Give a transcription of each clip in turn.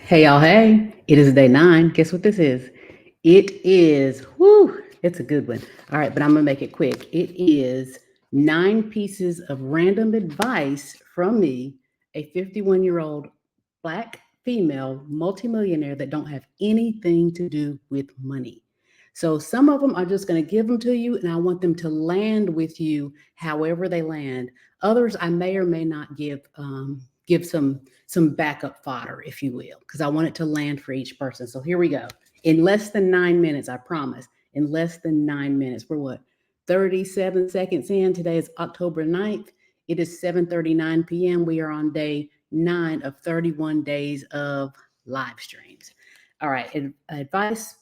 Hey y'all, hey, it is day 9. Guess what this is? It's a good one. All right, but I'm gonna make it quick. It is 9 pieces of random advice from me, a 51-year-old Black female multimillionaire that don't have anything to do with money. So some of them are just gonna give them to you, and I want them to land with you however they land. Others I may or may not give some backup fodder, if you will, because I want it to land for each person. So here we go. In less than 9 minutes, I promise. In less than 9 minutes. We're what? 37 seconds in. Today is October 9th. It is 7:39 p.m. We are on day 9 of 31 days of live streams. All right,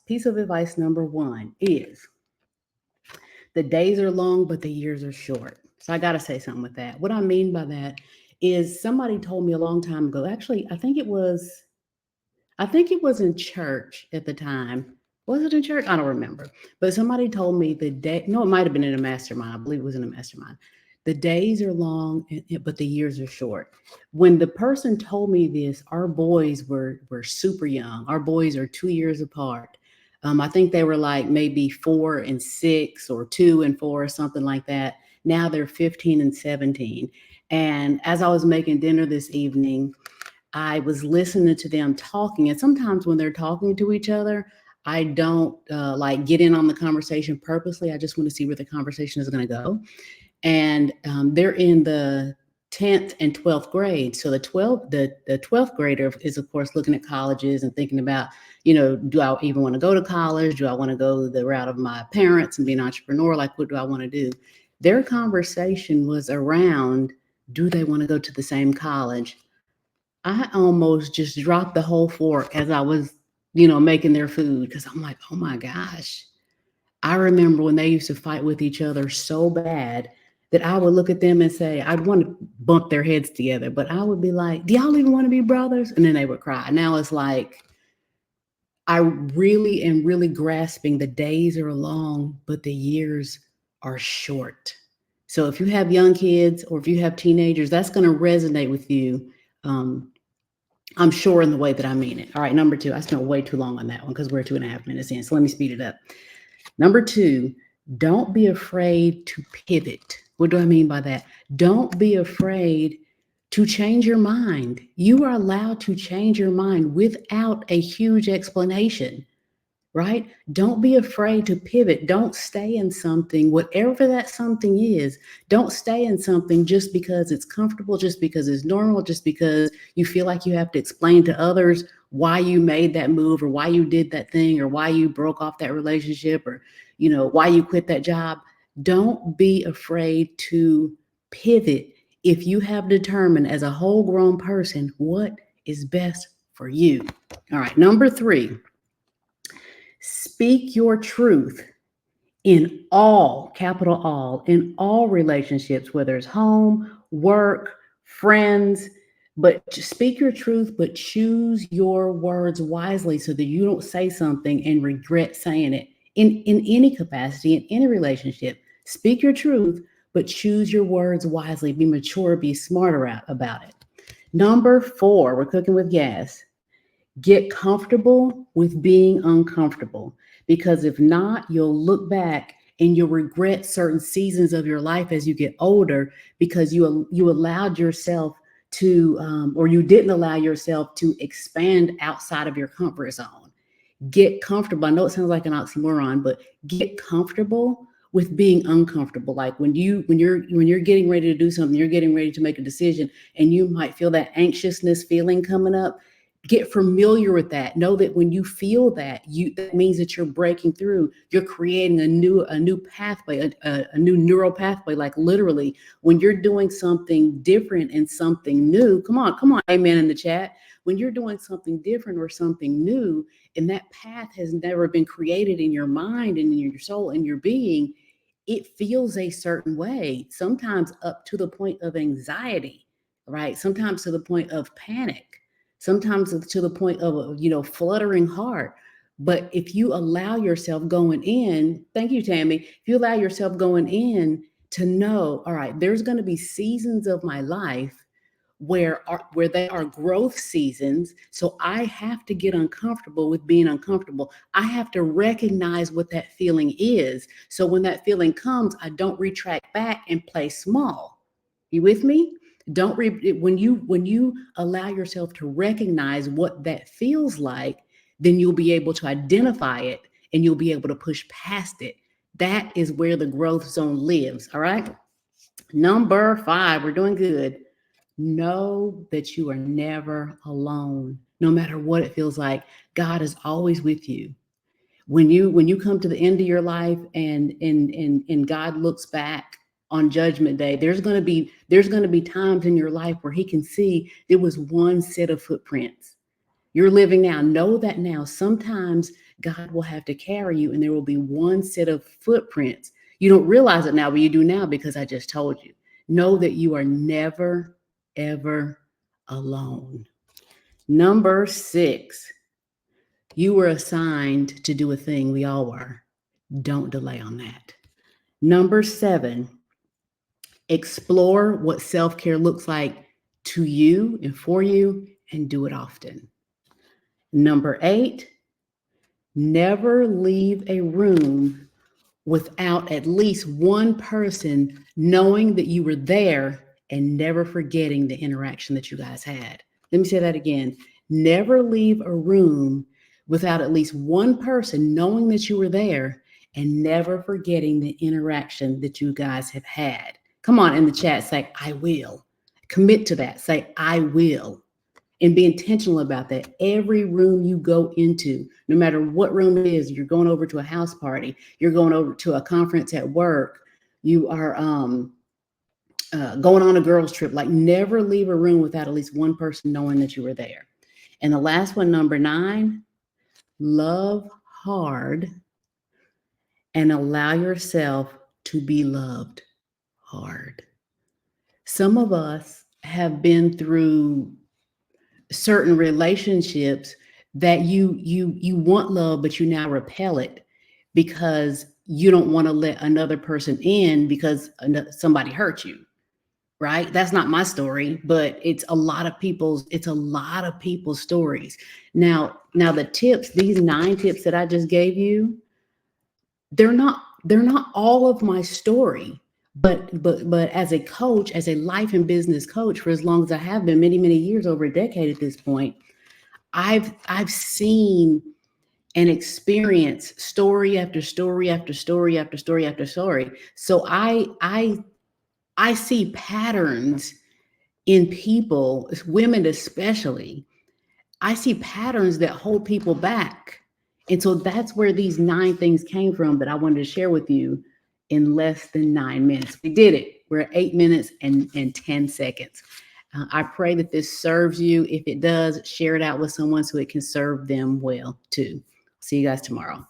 piece of advice number 1 is the days are long, but the years are short. So I got to say something with that. What I mean by that is somebody told me a long time ago. Actually, I think it was in church at the time. Was it in church? I don't remember. But somebody told me the day. No, it might have been in a mastermind. I believe it was in a mastermind. The days are long, but the years are short. When the person told me this, our boys were super young. Our boys are 2 years apart. I think they were like maybe 4 and 6 or 2 and 4 or something like that. Now they're 15 and 17. And as I was making dinner this evening, I was listening to them talking. And sometimes when they're talking to each other, I don't like get in on the conversation purposely. I just want to see where the conversation is going to go. And they're in the 10th and 12th grade. So the 12th grader is of course looking at colleges and thinking about, do I even want to go to college? Do I want to go the route of my parents and be an entrepreneur? Like, what do I want to do? Their conversation was around, do they want to go to the same college? I almost just dropped the whole fork as I was, making their food because I'm like, oh my gosh. I remember when they used to fight with each other so bad that I would look at them and say, I'd want to bump their heads together, but I would be like, do y'all even want to be brothers? And then they would cry. Now it's like, I really am really grasping the days are long, but the years are short. So if you have young kids or if you have teenagers, that's going to resonate with you. Um, I'm sure in the way that I mean it. All right, number 2. I spent way too long on that one because we're 2.5 minutes in. So let me speed it up. Number 2, don't be afraid to pivot. What do I mean by that? Don't be afraid to change your mind. You are allowed to change your mind without a huge explanation, right? Don't be afraid to pivot. Don't stay in something, whatever that something is. Don't stay in something just because it's comfortable, just because it's normal, just because you feel like you have to explain to others why you made that move or why you did that thing or why you broke off that relationship or, why you quit that job. Don't be afraid to pivot if you have determined as a whole grown person what is best for you. All right, number 3. Speak your truth in all, capital all, in all relationships, whether it's home, work, friends, but speak your truth, but choose your words wisely so that you don't say something and regret saying it in any capacity, in any relationship. Speak your truth, but choose your words wisely. Be mature, be smarter about it. Number 4, we're cooking with gas. Get comfortable with being uncomfortable because if not, you'll look back and you'll regret certain seasons of your life as you get older because you allowed yourself to or you didn't allow yourself to expand outside of your comfort zone. Get comfortable. I know it sounds like an oxymoron, but get comfortable with being uncomfortable. Like when you're getting ready to do something, you're getting ready to make a decision and you might feel that anxiousness feeling coming up. Get familiar with that. Know that when you feel that, that means that you're breaking through. You're creating a new pathway, a new neural pathway. Like literally, when you're doing something different and something new. Come on, amen in the chat. When you're doing something different or something new, and that path has never been created in your mind and in your soul and your being, it feels a certain way. Sometimes up to the point of anxiety, right? Sometimes to the point of panic sometimes to the point of a fluttering heart. But if you allow yourself going in, thank you, Tammy, if you allow yourself going in to know, all right, there's going to be seasons of my life where they are growth seasons. So I have to get uncomfortable with being uncomfortable. I have to recognize what that feeling is. So when that feeling comes, I don't retract back and play small. You with me? Don't when you allow yourself to recognize what that feels like, then you'll be able to identify it and you'll be able to push past it. That is where the growth zone lives. All right. Number 5, we're doing good. Know that you are never alone, no matter what it feels like. God is always with you. When you come to the end of your life and God looks back on Judgment Day, there's going to be times in your life where He can see there was one set of footprints. You're living now. Know that now. Sometimes God will have to carry you, and there will be one set of footprints. You don't realize it now, but you do now because I just told you. Know that you are never, ever alone. Number 6, you were assigned to do a thing. We all were. Don't delay on that. Number 7, explore what self-care looks like to you and for you, and do it often. Number 8, never leave a room without at least one person knowing that you were there and never forgetting the interaction that you guys had. Let me say that again. Never leave a room without at least one person knowing that you were there and never forgetting the interaction that you guys have had. Come on, in the chat, say, I will. Commit to that. Say, I will. And be intentional about that. Every room you go into, no matter what room it is, you're going over to a house party, you're going over to a conference at work, you are going on a girls' trip, like never leave a room without at least one person knowing that you were there. And the last one, number 9, love hard and allow yourself to be loved hard. Some of us have been through certain relationships that you want love, but you now repel it because you don't want to let another person in because somebody hurt you, right? That's not my story, but it's a lot of people's stories. Now the tips, these 9 tips that I just gave you, they're not all of my story. But as a coach, as a life and business coach, for as long as I have been, many, many years, over a decade at this point, I've seen and experienced story after story after story after story after story. So I see patterns in people, women especially. I see patterns that hold people back. And so that's where these 9 things came from that I wanted to share with you in less than 9 minutes. We did it. We're at 8 minutes and 10 seconds. I pray that this serves you. If it does, share it out with someone so it can serve them well too. See you guys tomorrow.